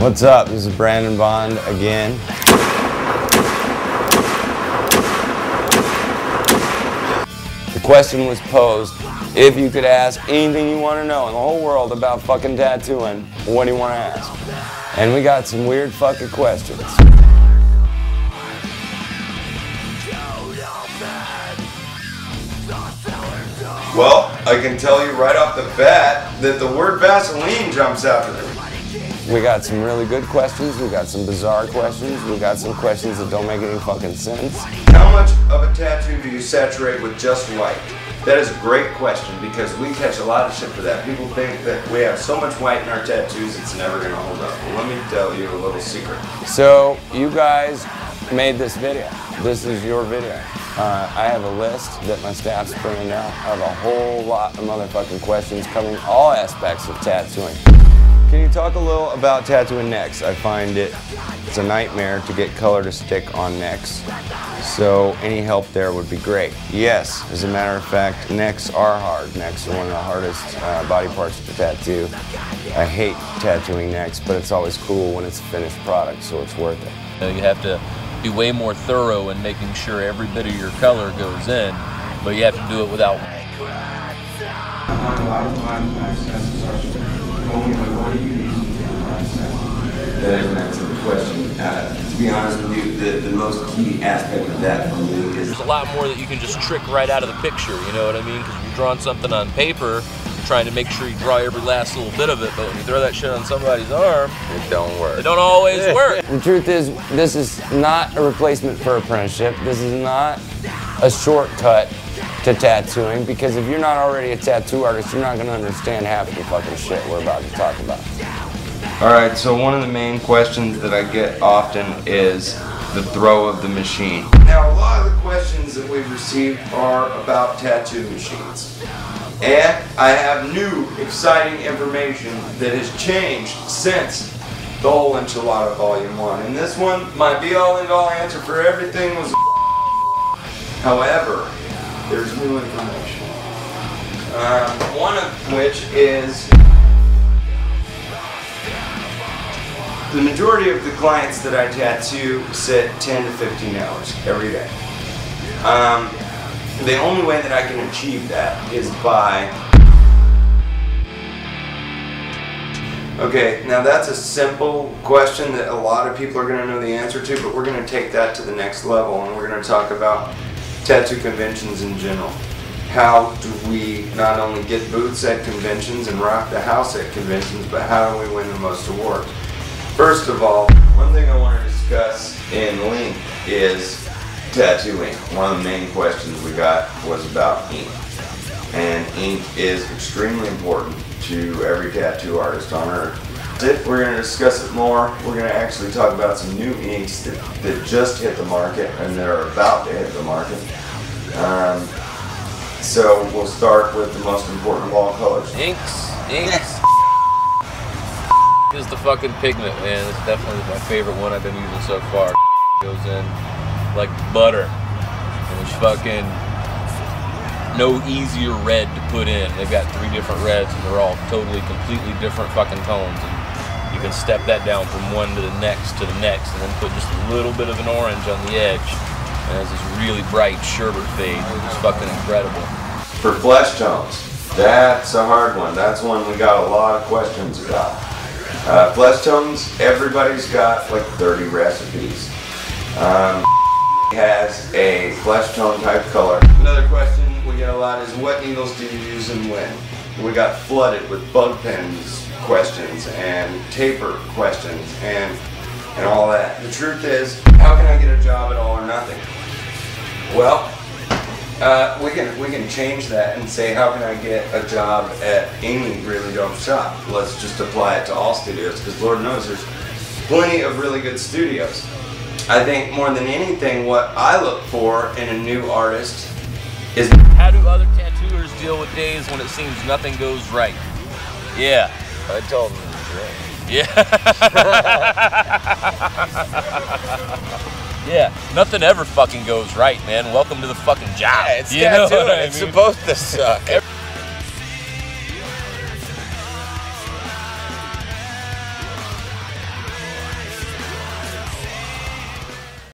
What's up? This is Brandon Bond again. The question was posed, if you could ask anything you want to know in the whole world about fucking tattooing, what do you want to ask? And we got some weird fucking questions. Well, I can tell you right off the bat that the word Vaseline jumps out to them. We got some really good questions, we got some bizarre questions, we got some questions that don't make any fucking sense. How much of a tattoo do you saturate with just white? That is a great question because we catch a lot of shit for that. People think that we have so much white in our tattoos it's never going to hold up. Well, let me tell you a little secret. So, you guys made this video. This is your video. I have a list that my staff's printing out of a whole lot of motherfucking questions covering all aspects of tattooing. Can you talk a little about tattooing necks? I find it's a nightmare to get color to stick on necks. So any help there would be great. Yes, as a matter of fact, necks are hard. Necks are one of the hardest body parts to tattoo. I hate tattooing necks, but it's always cool when it's a finished product, so it's worth it. You have to be way more thorough in making sure every bit of your color goes in, but you have to do it without. That doesn't answer the question. To be honest with you, the most key aspect of that for me is... There's a lot more that you can just trick right out of the picture, you know what I mean? Because if you're drawing something on paper, you're trying to make sure you draw every last little bit of it, but when you throw that shit on somebody's arm, it don't work. It don't always work. The truth is, this is not a replacement for apprenticeship. This is not a shortcut to tattooing, because if you're not already a tattoo artist, you're not going to understand half the fucking shit we're about to talk about. Alright, so one of the main questions that I get often is the throw of the machine. Now, a lot of the questions that we've received are about tattoo machines. And I have new, exciting information that has changed since the Whole Enchilada Volume 1. And this one, my be-all and all answer for everything was however, there's new information. One of which is the majority of the clients that I tattoo sit 10 to 15 hours every day. The only way that I can achieve that is by... Okay, now that's a simple question that a lot of people are going to know the answer to, but we're going to take that to the next level and we're going to talk about tattoo conventions in general. How do we not only get booths at conventions and rock the house at conventions, but how do we win the most awards? First of all, one thing I want to discuss in length is tattoo ink. One of the main questions we got was about ink. And ink is extremely important to every tattoo artist on earth. We're going to discuss it more. We're going to actually talk about some new inks that just hit the market and that are about to hit the market. So we'll start with the most important of all colors. Inks is the fucking pigment, man. It's definitely my favorite one I've been using so far. Goes in like butter, and there's fucking no easier red to put in. They've got 3 different reds, and they're all totally, completely different fucking tones. And you can step that down from one to the next, and then put just a little bit of an orange on the edge. And it has this really bright sherbet fade. It's fucking incredible. For flesh tones, that's a hard one. That's one we got a lot of questions about. Flesh tones, everybody's got like 30 recipes. Has a flesh tone type color. Another question we get a lot is, what needles do you use and when? We got flooded with bug pens questions and taper questions and all that. The truth is, how can I get a job at all or nothing? Well, we can change that and say, how can I get a job at any really dope shop? Let's just apply it to all studios, because Lord knows there's plenty of really good studios. I think more than anything, what I look for in a new artist is, how do other tattooers deal with days when it seems nothing goes right? Yeah, I told them it's right. Yeah. Yeah, nothing ever fucking goes right, man. Welcome to the fucking job. Yeah, it's tattooing. It's supposed to suck.